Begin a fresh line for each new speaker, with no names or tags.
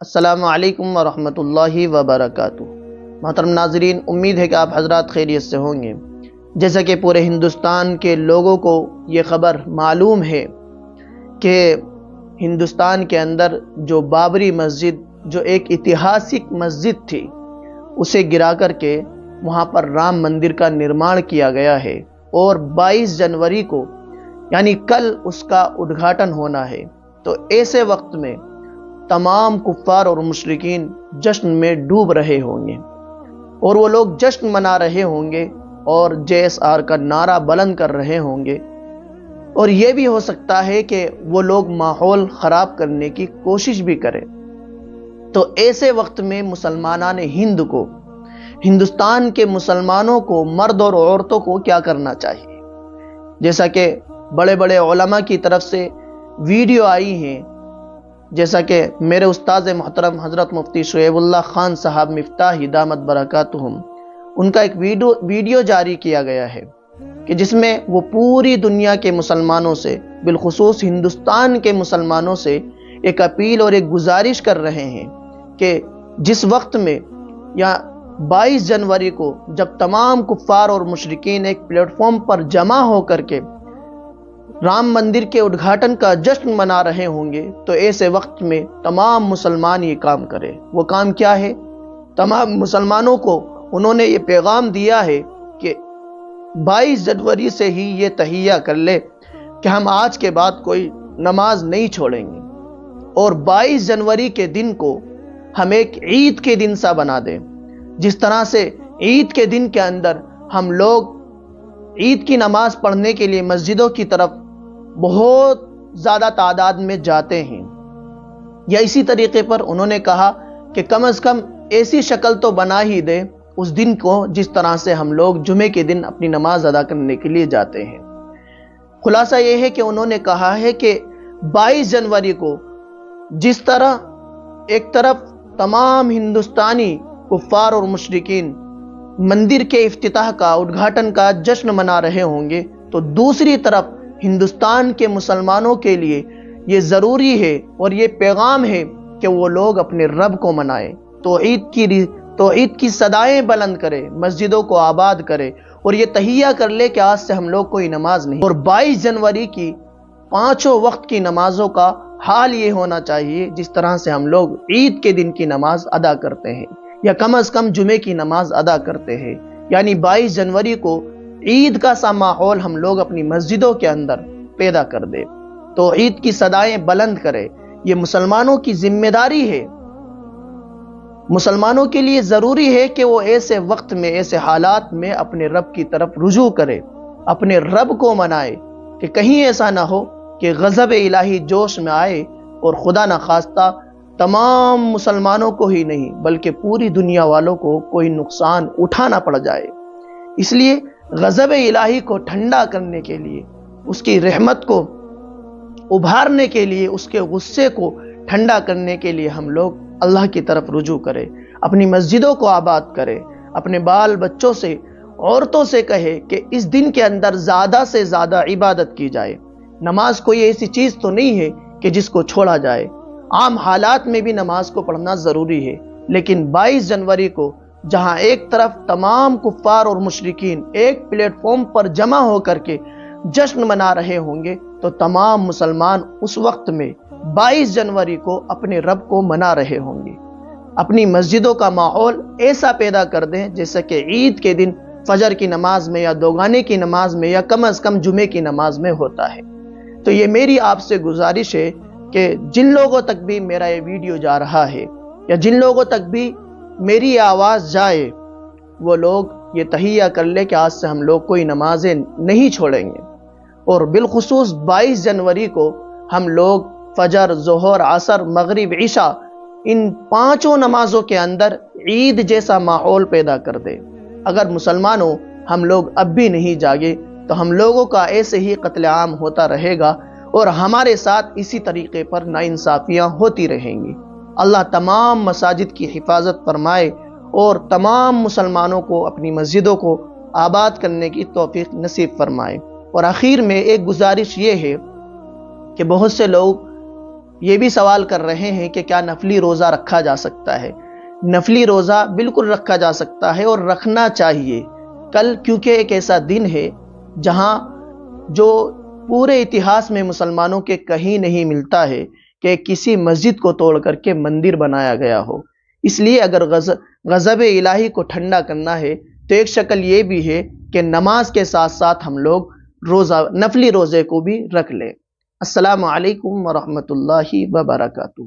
السلام علیکم ورحمۃ اللہ وبرکاتہ۔ محترم ناظرین، امید ہے کہ آپ حضرات خیریت سے ہوں گے۔ جیسا کہ پورے ہندوستان کے لوگوں کو یہ خبر معلوم ہے کہ ہندوستان کے اندر جو بابری مسجد، جو ایک ایتہاسک مسجد تھی، اسے گرا کر کے وہاں پر رام مندر کا نرمان کیا گیا ہے، اور 22 جنوری کو یعنی کل اس کا ادگھاٹن ہونا ہے۔ تو ایسے وقت میں تمام کفار اور مشرکین جشن میں ڈوب رہے ہوں گے، اور وہ لوگ جشن منا رہے ہوں گے اور JSR کا نعرہ بلند کر رہے ہوں گے، اور یہ بھی ہو سکتا ہے کہ وہ لوگ ماحول خراب کرنے کی کوشش بھی کریں۔ تو ایسے وقت میں مسلمانان ہند کو، ہندوستان کے مسلمانوں کو، مرد اور عورتوں کو کیا کرنا چاہیے؟ جیسا کہ بڑے بڑے علماء کی طرف سے ویڈیو آئی ہیں، جیسا کہ میرے استاد محترم حضرت مفتی شعیب اللہ خان صاحب مفتاحی دامت برکاتہم، ان کا ایک ویڈیو جاری کیا گیا ہے کہ جس میں وہ پوری دنیا کے مسلمانوں سے، بالخصوص ہندوستان کے مسلمانوں سے ایک اپیل اور ایک گزارش کر رہے ہیں کہ جس وقت میں یا 22 جنوری کو جب تمام کفار اور مشرکین ایک پلیٹ فارم پر جمع ہو کر کے رام مندر کے ادگھاٹن کا جشن منا رہے ہوں گے، تو ایسے وقت میں تمام مسلمان یہ کام کرے۔ وہ کام کیا ہے؟ تمام مسلمانوں کو انہوں نے یہ پیغام دیا ہے کہ 22 جنوری سے ہی یہ تہیہ کر لے کہ ہم آج کے بعد کوئی نماز نہیں چھوڑیں گے، اور 22 جنوری کے دن کو ہم ایک عید کے دن سا بنا دیں۔ جس طرح سے عید کے دن کے اندر ہم لوگ عید کی نماز پڑھنے کے لیے مسجدوں کی طرف بہت زیادہ تعداد میں جاتے ہیں، یا اسی طریقے پر انہوں نے کہا کہ کم از کم ایسی شکل تو بنا ہی دے اس دن کو جس طرح سے ہم لوگ جمعے کے دن اپنی نماز ادا کرنے کے لیے جاتے ہیں۔ خلاصہ یہ ہے کہ انہوں نے کہا ہے کہ 22 جنوری کو جس طرح ایک طرف تمام ہندوستانی کفار اور مشرکین مندر کے افتتاح کا، ادگھاٹن کا جشن منا رہے ہوں گے، تو دوسری طرف ہندوستان کے مسلمانوں کے لیے یہ ضروری ہے اور یہ پیغام ہے کہ وہ لوگ اپنے رب کو منائیں، توحید کی صدائیں بلند کرے، مسجدوں کو آباد کرے، اور یہ تہیہ کر لے کہ آج سے ہم لوگ کوئی نماز نہیں۔ اور 22 جنوری کی 5 وقت کی نمازوں کا حال یہ ہونا چاہیے جس طرح سے ہم لوگ عید کے دن کی نماز ادا کرتے ہیں، یا کم از کم جمعے کی نماز ادا کرتے ہیں۔ یعنی 22 جنوری کو عید کا سا ماحول ہم لوگ اپنی مسجدوں کے اندر پیدا کر دے، تو عید کی صدائیں بلند کرے۔ یہ مسلمانوں کی ذمہ داری ہے، مسلمانوں کے لیے ضروری ہے کہ وہ ایسے وقت میں، ایسے حالات میں اپنے رب کی طرف رجوع کرے، اپنے رب کو منائے، کہ کہیں ایسا نہ ہو کہ غضب الہی جوش میں آئے اور خدا نخواستہ تمام مسلمانوں کو ہی نہیں بلکہ پوری دنیا والوں کو کوئی نقصان اٹھانا پڑ جائے۔ اس لیے غضب الہی کو ٹھنڈا کرنے کے لیے، اس کی رحمت کو ابھارنے کے لیے، اس کے غصے کو ٹھنڈا کرنے کے لیے ہم لوگ اللہ کی طرف رجوع کرے، اپنی مسجدوں کو آباد کرے، اپنے بال بچوں سے، عورتوں سے کہے کہ اس دن کے اندر زیادہ سے زیادہ عبادت کی جائے۔ نماز کوئی ایسی چیز تو نہیں ہے کہ جس کو چھوڑا جائے، عام حالات میں بھی نماز کو پڑھنا ضروری ہے، لیکن 22 جنوری کو جہاں ایک طرف تمام کفار اور مشرکین ایک پلیٹ فارم پر جمع ہو کر کے جشن منا رہے ہوں گے، تو تمام مسلمان اس وقت میں 22 جنوری کو اپنے رب کو منا رہے ہوں گے۔ اپنی مسجدوں کا ماحول ایسا پیدا کر دیں جیسا کہ عید کے دن فجر کی نماز میں، یا دوگانے کی نماز میں، یا کم از کم جمعے کی نماز میں ہوتا ہے۔ تو یہ میری آپ سے گزارش ہے کہ جن لوگوں تک بھی میرا یہ ویڈیو جا رہا ہے، یا جن لوگوں تک بھی میری آواز جائے، وہ لوگ یہ تہیہ کر لے کہ آج سے ہم لوگ کوئی نمازیں نہیں چھوڑیں گے، اور بالخصوص 22 جنوری کو ہم لوگ فجر، ظہر، عصر، مغرب، عشاء، ان 5 نمازوں کے اندر عید جیسا ماحول پیدا کر دے۔ اگر مسلمانوں ہم لوگ اب بھی نہیں جاگے تو ہم لوگوں کا ایسے ہی قتل عام ہوتا رہے گا، اور ہمارے ساتھ اسی طریقے پر ناانصافیاں ہوتی رہیں گی۔ اللہ تمام مساجد کی حفاظت فرمائے اور تمام مسلمانوں کو اپنی مسجدوں کو آباد کرنے کی توفیق نصیب فرمائے۔ اور آخر میں ایک گزارش یہ ہے کہ بہت سے لوگ یہ بھی سوال کر رہے ہیں کہ کیا نفلی روزہ رکھا جا سکتا ہے؟ نفلی روزہ بالکل رکھا جا سکتا ہے اور رکھنا چاہیے۔ کل کیونکہ ایک ایسا دن ہے جہاں جو پورے اتہاس میں مسلمانوں کے کہیں نہیں ملتا ہے کہ کسی مسجد کو توڑ کر کے مندر بنایا گیا ہو۔ اس لیے اگر غضب الہی کو ٹھنڈا کرنا ہے تو ایک شکل یہ بھی ہے کہ نماز کے ساتھ ساتھ ہم لوگ نفلی روزے کو بھی رکھ لیں۔ السلام علیکم ورحمۃ اللہ وبرکاتہ۔